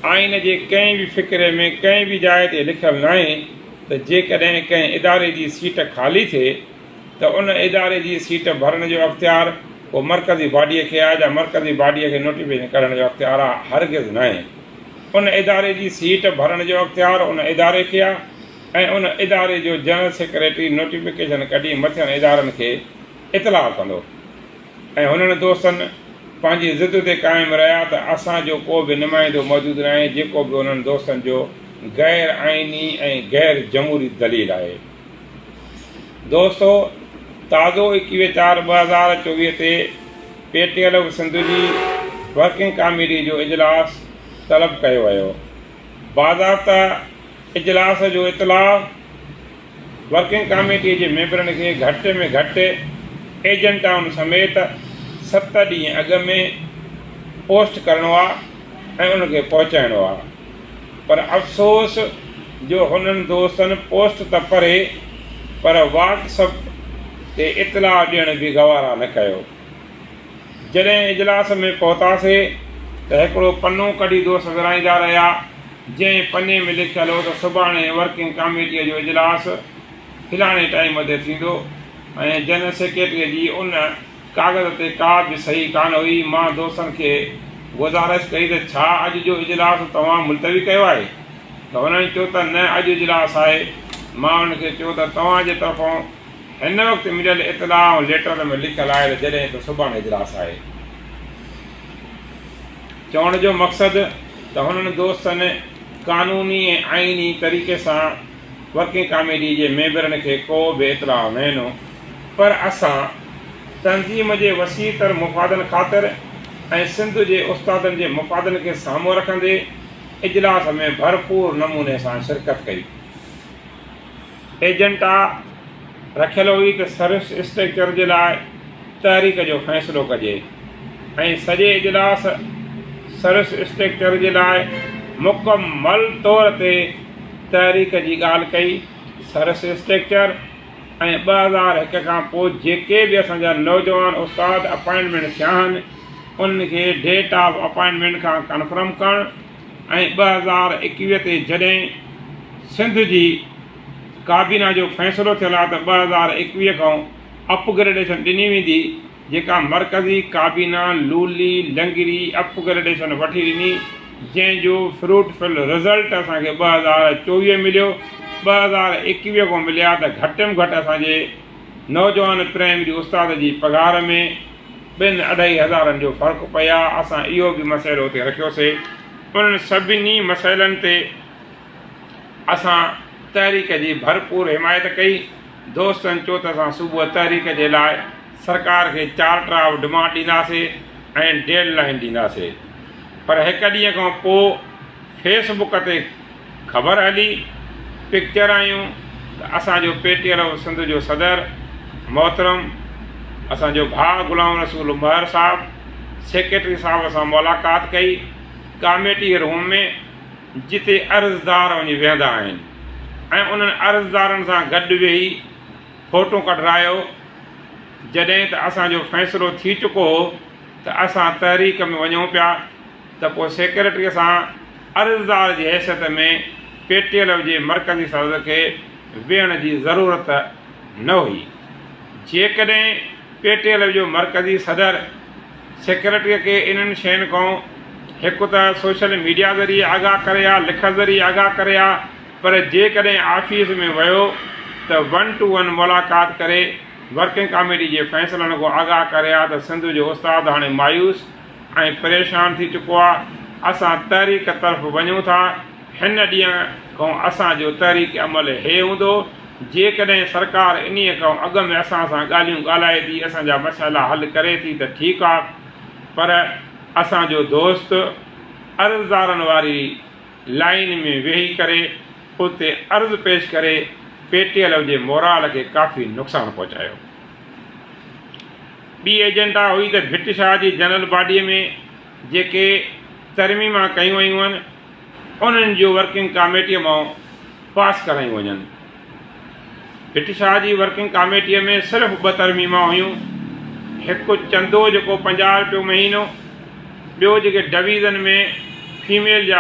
आइन जे कंहिं बि फ़िक्रे में कंहिं बि जाइ ते लिखियलु न आहे त जेकॾहिं कंहिं इदारे जी सीट ख़ाली थिए त उन इदारे जी सीट भरण जो अख़्तियार को मरकज़ी बॉडीअ खे आहे या मरकज़ी बॉडीअ खे नोटिफिकेशन करण जो अख़्तियार आहे, हरगिज़ न आहे। उन इदारे जी सीट भरण जो अख़्तियार उन इदारे खे आहे ऐं उन इदारे जो जनरल सेक्रेटरी नोटिफिकेशन कढी मथियनि इदारनि खे इतलाउ कंदो। ऐं हुननि दोस्तनि पंहिंजी ज़िद ते क़ाइमु रहिया त असांजो को बि नुमाइंदो मौजूदु न आहे जेको बि उन्हनि दोस्तनि जो गैर आइनी ऐं गैर जमूरी दलील आहे। दोस्तो, ताज़ो 21/4/2024 ते PTLF सिंध जी वर्किंग कमेटी जो इजलास तलब कयो वियो। बाज़ाब्ता इजलास जो इतलाउ वर्किंग कमेटी जे मेंबरनि खे घटि में घटि एजेंटाउनि समेत 7 ॾींहं अॻु में पोस्ट करिणो आहे ऐं उनखे पहुचाइणो आहे। पर अफ़सोस जो हुननि दोस्तनि पोस्ट त परे पर व्हाट्सअप ते इतलाउ ॾियण बि गवारा न कयो। जॾहिं इजलास में पहुतासीं त हिकिड़ो पनो कढी दोस्त विराईंदा रहिया जंहिं पने में लिखियलु हो त सुभाणे वर्किंग कमेटीअ जो इजलास फिलाणे टाइम ते थींदो ऐं जनरल सेक्रेटरीअ जी उन कागज़ ते का बि सही कान हुई। मां दोस्तनि खे गुज़ारिश कई त छा अॼु जो इजलास तव्हां मुलतवी कयो आहे? त हुननि चयो त न, अॼु इजलास आहे। मां हुनखे चयो त तव्हांजे तरफ़ां हिन वक़्तु मिलियल इतलाउ लेटर में लिखियलु आहे त जॾहिं त सुभाणे इजलास आहे। चवण जो मक़सदु त हुननि दोस्तनि क़ानूनी ऐं आइनी तरीक़े सां वर्किंग कमेटी जे मेंबरनि खे को बि इतलाउ न ॾिनो, पर असां तंज़ीम जे वसीतर मुफ़ादनि ख़ातिर ऐं सिंध जे उस्तादनि जे मुफ़ादनि खे साम्हूं रखंदे इजलास में भरपूर नमूने सां शिरकत कई। एजेंटा रखियलु हुई त सर्विस स्ट्रक्चर जे लाइ तहरीक जो फ़ैसिलो कजे ऐं सॼे इजलास सर्विस स्ट्रक्चर जे लाइ मुकमल तौर ते तहरीक जी ॻाल्हि कई। सर्विस स्ट्रक्चर ऐं 2001 खां पोइ जेके बि असांजा नौजवान उस्ताद अपॉइंटमेंट थिया आहिनि उनखे डेट ऑफ अपॉइंटमेंट खां कंफर्म करणु ऐं 2021 ते जॾहिं सिंध जी काबीना जो फ़ैसिलो थियलु आहे त 2021 खां अपग्रेडेशन ॾिनी वेंदी, जेका मरकज़ी काबीना लूली लंगरी अपग्रेडेशन वठी ॾिनी, जंहिंजो फ्रूटफुल रिज़ल्ट असांखे 2024 मिलियो। 2021 खां मिलिया त घटि में घटि असांजे नौजवान प्राइमरी उस्ताद जी पघार में 2-2.5 हज़ारनि जो फ़र्क़ु पिया। असां इहो बि मसइलो हुते रखियोसीं। उन्हनि सभिनी मसइलनि ते असां तहरीक जी भरपूर हिमायत कई। दोस्तनि चयो त असां सुबुह तहरीक जे लाइ सरकार खे चार्टर ऑफ डिमांड ॾींदासीं ऐं डेडलाइन ॾींदासीं, पर हिकु ॾींहं खां पोइ फेसबुक ते ख़बर हली पिक्चर आयूं त असांजो PTLF सिंध जो सदर मोहतरम असांजो भाउ गुलाम रसूल महर साहब सेक्रेटरी साहब सां मुलाक़ात कई कमेटी रूम में, जिते अर्ज़दार वञी वेहंदा आहिनि ऐं उन्हनि अर्ज़दारनि सां गॾु वेही फ़ोटो कढायो। जॾहिं त असांजो फ़ैसिलो थी चुको हो त असां तहरीक में वञूं पिया त पोइ सेक्रेटरीअ सां अर्ज़दार जी हैसियत में PTLF जे मरकज़ी सदर खे वेहण जी ज़रूरत न हुई। जेकॾहिं PTLF जो मरकज़ी सदर सेक्रेटरीअ खे इन्हनि शयुनि खां हिकु त सोशल मीडिया ज़रिए आगाह करे आ, लिख ज़रिए आगाह करे आ, पर जेकॾहिं ऑफिस में वियो त 1-to-1 मुलाक़ात करे वर्किंग कमेटी जे फ़ैसिलनि खां आगाह करे आ त सिंध जो उस्ताद हाणे मायूस ऐं परेशान थी चुको आहे। असां तहरीक तरफ़ वञूं था। हिन ॾींहं खां असांजो तहरीक अमल हे हूंदो। जेकॾहिं सरकार इन्हीअ खां अॻु में असां सां ॻाल्हियूं ॻाल्हाए थी, असांजा मसइला हल करे थी त ठीकु आहे, पर असांजो दोस्त अर्ज़दारनि वारी लाइन में वेही करे उते अर्ज़ु पेश करे PTLF जे मोराल खे काफ़ी नुक़सानु पहुचायो। ॿी एजेंडा हुई त भिट शाह जी जनरल बॉडीअ में जेके तरमीमा कयूं वयूं आहिनि उन्हनि जो वर्किंग कमेटीअ मां पास करायूं वञनि। भिट शाह जी वर्किंग कमेटीअ में सिर्फ़ु 2 तरमीमा हुयूं। हिकु चंदो जेको 50 रुपयो महीनो, ॿियो जेके डिवीज़न में फीमेल जा